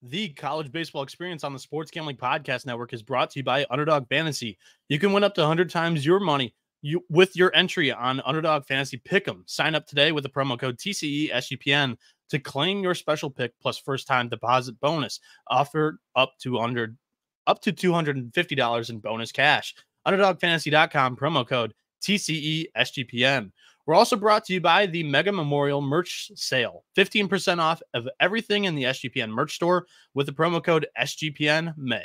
The college baseball experience on the Sports Gambling Podcast Network is brought to you by Underdog Fantasy. You can win up to 100 times your money with your entry on Underdog Fantasy Pick'em. Sign up today with the promo code TCESGPN to claim your special pick plus first-time deposit bonus offered up to $250 in bonus cash. UnderdogFantasy.com, promo code TCESGPN. We're also brought to you by the Mega Memorial Merch Sale. 15% off of everything in the SGPN merch store with the promo code SGPNMay.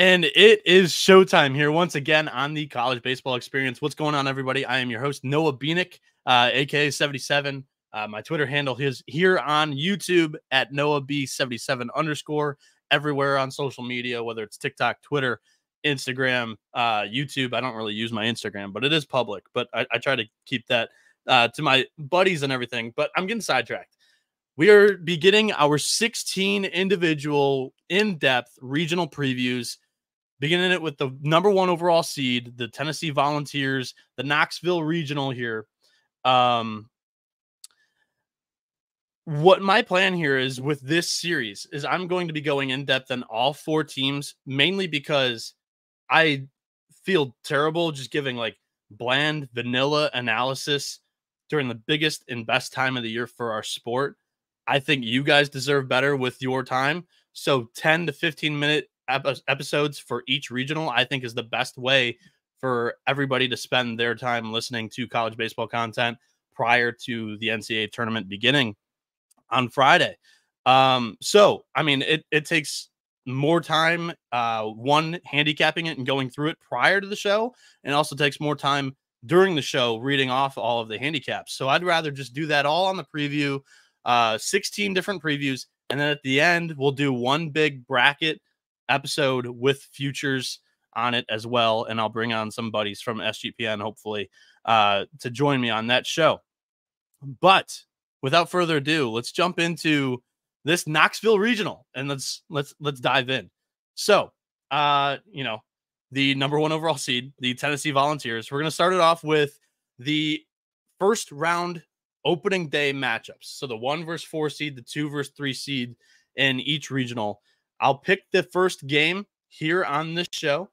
And it is showtime here once again on the College Baseball Experience. What's going on, everybody? I am your host, Noah Bieniek, aka 77. My Twitter handle is here on YouTube at NoahB77_. Everywhere on social media, whether it's TikTok, Twitter, Instagram, YouTube. I don't really use my Instagram, but it is public. But I try to keep that to my buddies and everything. But I'm getting sidetracked. We are beginning our 16 individual in-depth regional previews, beginning it with the number 1 overall seed, the Tennessee Volunteers, the Knoxville Regional here. What my plan here is with this series is I'm going to be going in depth on all 4 teams, mainly because I feel terrible just giving like bland vanilla analysis during the biggest and best time of the year for our sport. I think you guys deserve better with your time. So 10 to 15 minute episodes for each regional, I think, is the best way for everybody to spend their time listening to college baseball content prior to the NCAA tournament beginning on Friday. So, I mean, it takes more time, handicapping it and going through it prior to the show, and also takes more time during the show reading off all of the handicaps. So I'd rather just do that all on the preview, 16 different previews, and then at the end, we'll do one big bracket episode with futures on it as well. And I'll bring on some buddies from SGPN, hopefully, to join me on that show. But without further ado, let's jump into this Knoxville Regional and let's dive in. So, the number 1 overall seed, the Tennessee Volunteers. We're going to start it off with the first round opening day matchups. So the 1 versus 4 seed, the 2 versus 3 seed in each regional. I'll pick the first game here on this show.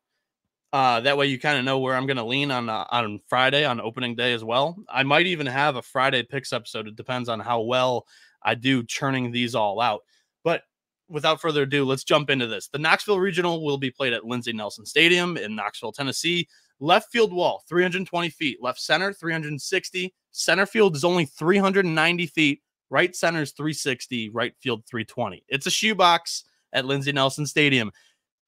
That way you kind of know where I'm going to lean on Friday on opening day as well. I might even have a Friday picks episode. It depends on how well I do churning these all out. But without further ado, let's jump into this. The Knoxville Regional will be played at Lindsey Nelson Stadium in Knoxville, Tennessee. Left field wall, 320 feet. Left center, 360. Center field is only 390 feet. Right center is 360. Right field, 320. It's a shoebox at Lindsey Nelson Stadium.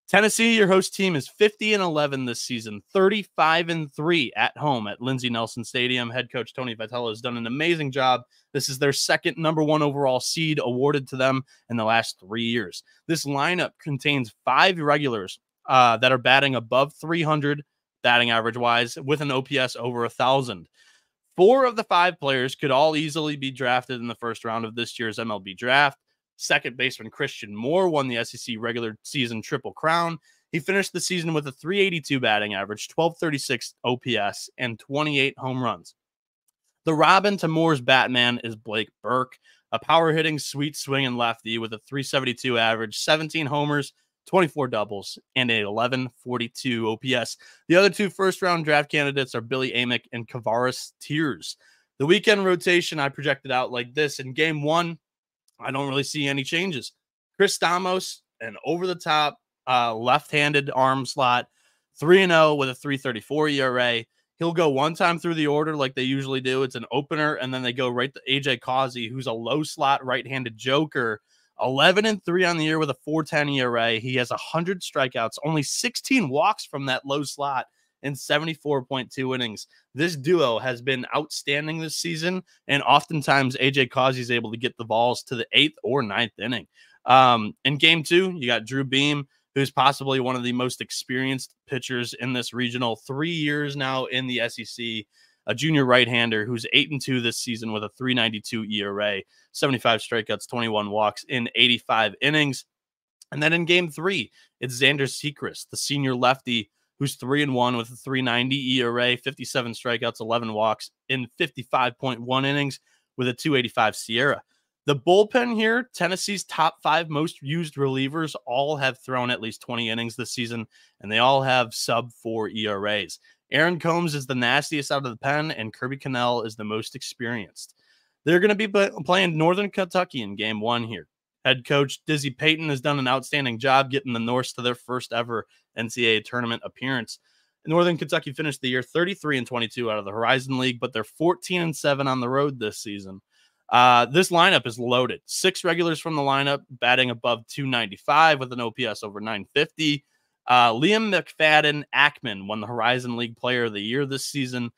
Tennessee, your host team, is 50-11 this season, 35-3 at home at Lindsey Nelson Stadium. Head coach Tony Vitello has done an amazing job. This is their second number 1 overall seed awarded to them in the last 3 years. This lineup contains 5 regulars that are batting above 300 batting average-wise with an OPS over 1,000. 4 of the 5 players could all easily be drafted in the first round of this year's MLB draft. Second baseman Christian Moore won the SEC regular season Triple Crown. He finished the season with a 382 batting average, 1236 OPS, and 28 home runs. The Robin to Moore's Batman is Blake Burke, a power-hitting, sweet-swinging lefty with a 372 average, 17 homers, 24 doubles, and a 1142 OPS. The other 2 first-round draft candidates are Billy Amick and Kavaris Tears. The weekend rotation I projected out like this. In Game 1, I don't really see any changes. Chris Stamos, an over-the-top left-handed arm slot, 3-0 with a 3.34 ERA. He'll go one time through the order like they usually do. It's an opener, and then they go right to AJ Causey, who's a low-slot right-handed joker. 11-3 on the year with a 4.10 ERA. He has 100 strikeouts, only 16 walks from that low slot, in 74.2 innings. This duo has been outstanding this season, and oftentimes AJ Causey is able to get the balls to the 8th or 9th inning. In game 2, you got Drew Beam, who's possibly one of the most experienced pitchers in this regional, 3 years now in the SEC, a junior right-hander who's 8-2 this season with a 3.92 ERA, 75 strikeouts, 21 walks in 85 innings. And then in game 3, it's Xander Sechrist, the senior lefty, who's 3-1 with a 3.90 ERA, 57 strikeouts, 11 walks in 55.1 innings with a 2.85 SIERA. The bullpen here, Tennessee's top 5 most used relievers, all have thrown at least 20 innings this season, and they all have sub-4 ERAs. Aaron Combs is the nastiest out of the pen, and Kirby Connell is the most experienced. They're going to be playing Northern Kentucky in game 1 here. Head coach Dizzy Payton has done an outstanding job getting the Norse to their first ever NCAA tournament appearance. Northern Kentucky finished the year 33-22 out of the Horizon League, but they're 14-7 on the road this season. This lineup is loaded. 6 regulars from the lineup, batting above 295 with an OPS over 950. Liam McFadden Ackman won the Horizon League Player of the Year this season.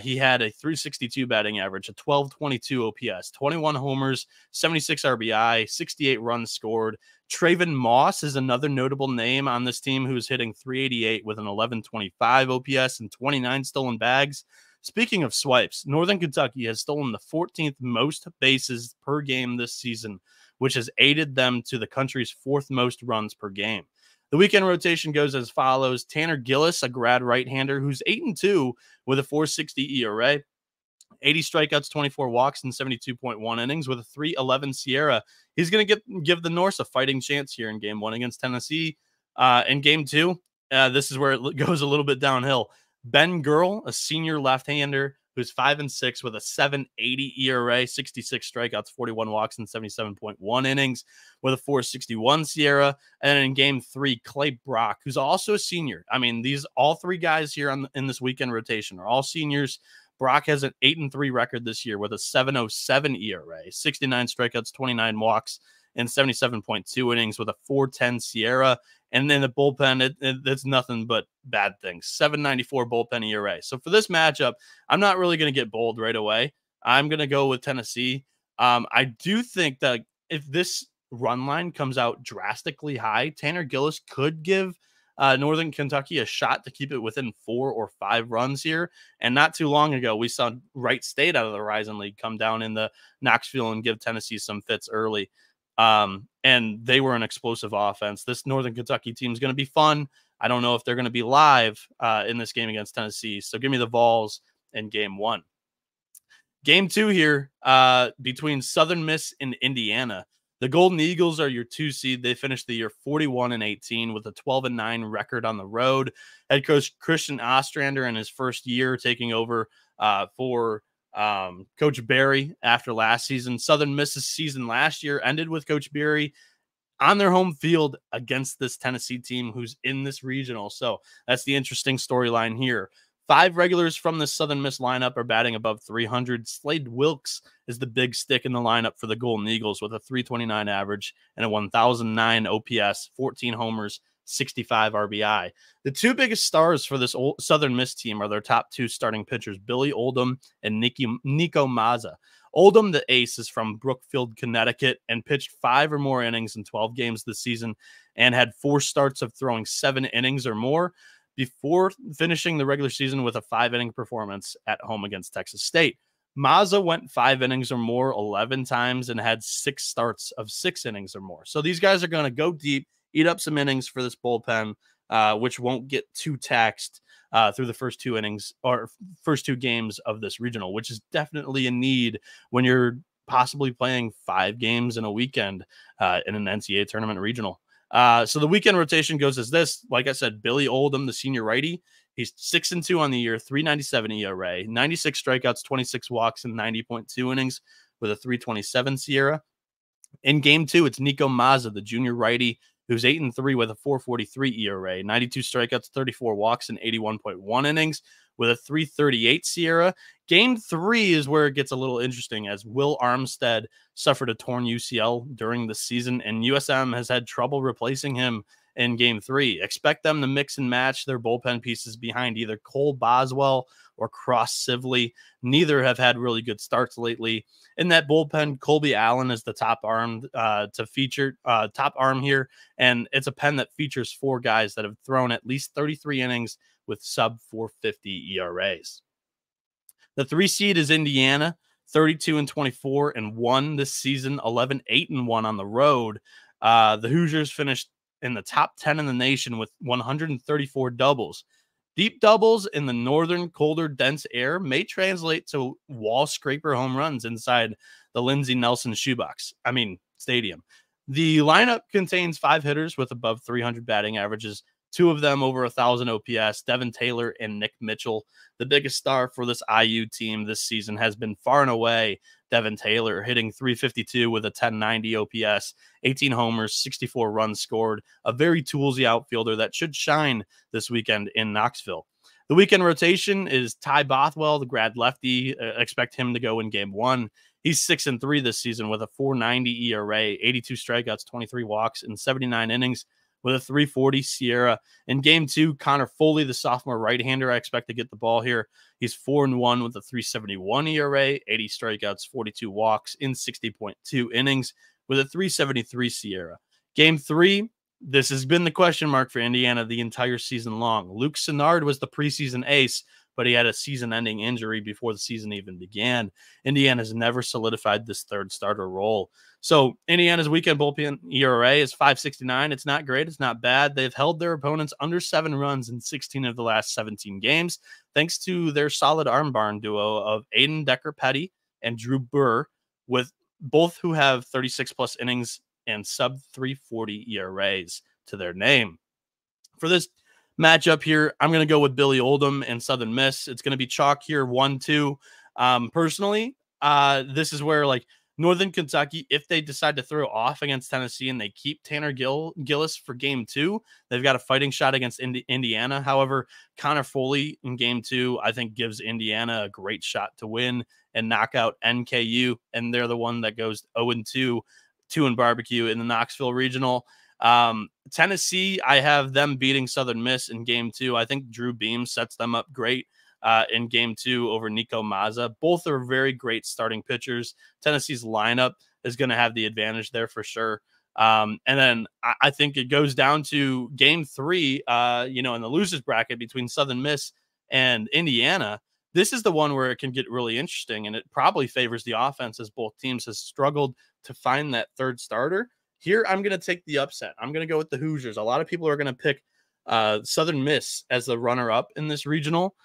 He had a 362 batting average, a 1222 OPS, 21 homers, 76 RBI, 68 runs scored. Traven Moss is another notable name on this team who's hitting 388 with an 1125 OPS and 29 stolen bags. Speaking of swipes, Northern Kentucky has stolen the 14th most bases per game this season, which has aided them to the country's 4th most runs per game. The weekend rotation goes as follows. Tanner Gillis, a grad right-hander who's 8-2 with a 4.60 ERA, 80 strikeouts, 24 walks, and 72.1 innings with a 3.11 SIERA. He's going to give the Norse a fighting chance here in game 1 against Tennessee. In game 2, this is where it goes a little bit downhill. Ben Girl, a senior left-hander who's 5-6 with a 7.80 ERA, 66 strikeouts, 41 walks, and 77.1 innings with a 4.61 SIERA. And then in game 3, Clay Brock, who's also a senior. I mean, all 3 guys here in this weekend rotation are all seniors. Brock has an 8-3 record this year with a 7.07 ERA, 69 strikeouts, 29 walks, and 77.2 innings with a 4.10 SIERA. And then the bullpen, it's nothing but bad things. 7.94 bullpen ERA. So for this matchup, I'm not really going to get bold right away. I'm going to go with Tennessee. I do think that if this run line comes out drastically high, Tanner Gillis could give Northern Kentucky a shot to keep it within 4 or 5 runs here. And not too long ago, we saw Wright State out of the Horizon League come down in the Knoxville and give Tennessee some fits early. And they were an explosive offense. This Northern Kentucky team is going to be fun. I don't know if they're going to be live in this game against Tennessee. So give me the Vols in game 1. Game 2 here between Southern Miss and Indiana. The Golden Eagles are your 2 seed. They finished the year 41-18 with a 12-9 record on the road. Head coach Christian Ostrander in his first year taking over for Coach Barry after last season. Southern Miss's season last year ended with Coach Barry on their home field against this Tennessee team who's in this regional. So that's the interesting storyline here. 5 regulars from the Southern Miss lineup are batting above 300. Slade Wilkes is the big stick in the lineup for the Golden Eagles with a 329 average and a 1,009 OPS, 14 homers, 65 RBI. The 2 biggest stars for this Southern Miss team are their top 2 starting pitchers, Billy Oldham and Nico Mazza. Oldham, the ace, is from Brookfield, Connecticut, and pitched 5 or more innings in 12 games this season and had 4 starts of throwing 7 innings or more before finishing the regular season with a 5-inning performance at home against Texas State. Mazza went 5 innings or more 11 times and had 6 starts of 6 innings or more. So these guys are going to go deep, eat up some innings for this bullpen, which won't get too taxed through the first 2 innings or first 2 games of this regional, which is definitely a need when you're possibly playing 5 games in a weekend in an NCAA tournament regional. So the weekend rotation goes as this. Like I said, Billy Oldham, the senior righty, he's 6-2 on the year, 3.97 ERA, 96 strikeouts, 26 walks, and 90.2 innings with a 3.27 SIERA. In game 2, it's Nico Mazza, the junior righty, who's 8-3 with a 4.43 ERA, 92 strikeouts, 34 walks, and 81.1 innings with a 3.38 SIERA. Game 3 is where it gets a little interesting as Will Armstead suffered a torn UCL during the season, and USM has had trouble replacing him in game 3. Expect them to mix and match their bullpen pieces behind either Cole Boswell or Cross Sibley. Neither have had really good starts lately. In that bullpen, Colby Allen is the top arm top arm here, and it's a pen that features 4 guys that have thrown at least 33 innings with sub 450 ERAs. The 3 seed is Indiana, 32-24-1 this season, 11-8-1 on the road. The Hoosiers finished in the top 10 in the nation with 134 doubles. Deep doubles in the northern, colder, dense air may translate to wall scraper home runs inside the Lindsey Nelson Stadium. The lineup contains 5 hitters with above 300 batting averages, 2 of them over 1,000 OPS, Devin Taylor and Nick Mitchell. The biggest star for this IU team this season has been far and away Devin Taylor, hitting .352 with a 1090 OPS, 18 homers, 64 runs scored, a very toolsy outfielder that should shine this weekend in Knoxville. The weekend rotation is Ty Bothwell, the grad lefty. Expect him to go in game 1. He's 6-3 this season with a 4.90 ERA, 82 strikeouts, 23 walks, and 79 innings with a 3.40 Sierra. In game 2, Connor Foley, the sophomore right-hander, I expect to get the ball here. He's 4-1 with a 3.71 ERA, 80 strikeouts, 42 walks in 60.2 innings with a 3.73 Sierra. Game 3, this has been the question mark for Indiana the entire season long. Luke Sennard was the preseason ace, but he had a season-ending injury before the season even began. Indiana's never solidified this third starter role. So Indiana's weekend bullpen ERA is 5.69. It's not great. It's not bad. They've held their opponents under 7 runs in 16 of the last 17 games, thanks to their solid arm barn duo of Aiden Decker-Petty and Drew Burr, with both who have 36-plus innings and sub-340 ERAs to their name. For this matchup here, I'm going to go with Billy Oldham and Southern Miss. It's going to be chalk here, 1-2. Personally, this is where, like, Northern Kentucky, if they decide to throw off against Tennessee and they keep Tanner Gillis for game 2, they've got a fighting shot against Indiana. However, Connor Foley in game 2, I think, gives Indiana a great shot to win and knock out NKU, and they're the one that goes 0-2, 2-barbecue in the Knoxville Regional. Tennessee, I have them beating Southern Miss in game 2. I think Drew Beam sets them up great in game 2 over Nico Mazza. Both are very great starting pitchers. Tennessee's lineup is going to have the advantage there for sure. And then I think it goes down to game 3, in the losers bracket between Southern Miss and Indiana. This is the one where it can get really interesting, and it probably favors the offense as both teams has struggled to find that third starter. Here, I'm going to take the upset. I'm going to go with the Hoosiers. A lot of people are going to pick Southern Miss as the runner-up in this regional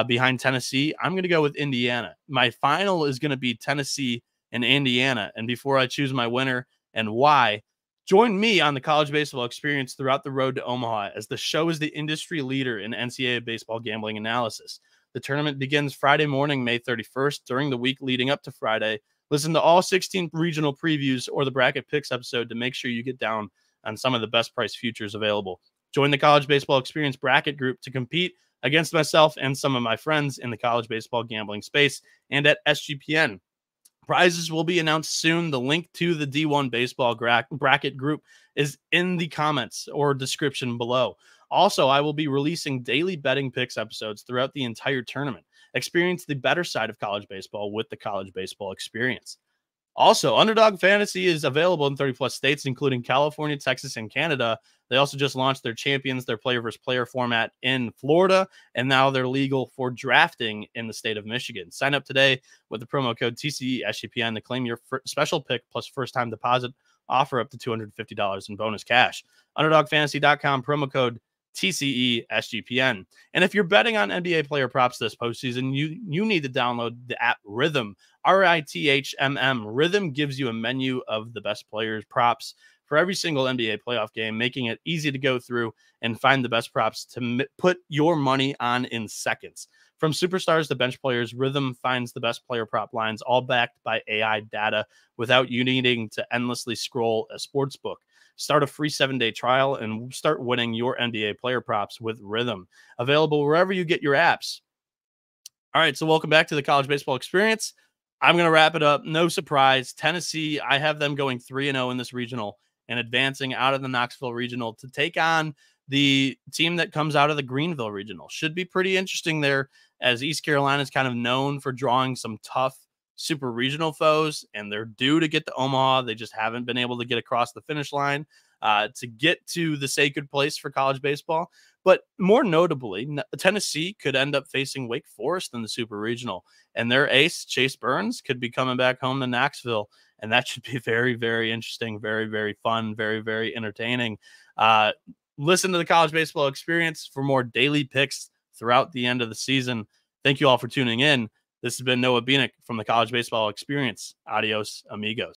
behind Tennessee. I'm going to go with Indiana. My final is going to be Tennessee and Indiana. And before I choose my winner and why, join me on the College Baseball Experience throughout the road to Omaha, as the show is the industry leader in NCAA baseball gambling analysis. The tournament begins Friday morning, May 31st. During the week leading up to Friday, listen to all 16 regional previews or the bracket picks episode to make sure you get down on some of the best price futures available. Join the College Baseball Experience bracket group to compete against myself and some of my friends in the college baseball gambling space and at SGPN. Prizes will be announced soon. The link to the D1 baseball bracket group is in the comments or description below. Also, I will be releasing daily betting picks episodes throughout the entire tournament. Experience the better side of college baseball with the College Baseball Experience. Also, Underdog Fantasy is available in 30-plus states, including California, Texas, and Canada. They also just launched their Champions, their player versus player format in Florida, and now they're legal for drafting in the state of Michigan. Sign up today with the promo code TCESGPN to claim your special pick plus first-time deposit offer up to $250 in bonus cash. UnderdogFantasy.com, promo code TCESGPN. And if you're betting on NBA player props this postseason, you need to download the app Rhythm, RITHMM. Rhythm gives you a menu of the best players props for every single NBA playoff game, making it easy to go through and find the best props to put your money on in seconds. From superstars to bench players, Rhythm finds the best player prop lines, all backed by AI data, without you needing to endlessly scroll a sports book. Start a free 7-day trial and start winning your NBA player props with Rhythm. Available wherever you get your apps. All right, so welcome back to the College Baseball Experience. I'm going to wrap it up. No surprise. Tennessee, I have them going 3-0 in this regional. and advancing out of the Knoxville Regional to take on the team that comes out of the Greenville Regional. Should be pretty interesting there, as East Carolina is kind of known for drawing some tough super regional foes, and they're due to get to Omaha. They just haven't been able to get across the finish line to get to the sacred place for college baseball. But more notably, Tennessee could end up facing Wake Forest in the super regional, and their ace, Chase Burns, could be coming back home to Knoxville. And that should be very, very interesting, very, very fun, very, very entertaining. Listen to the College Baseball Experience for more daily picks throughout the end of the season. Thank you all for tuning in. This has been Noah Bieniek from the College Baseball Experience. Adios, amigos.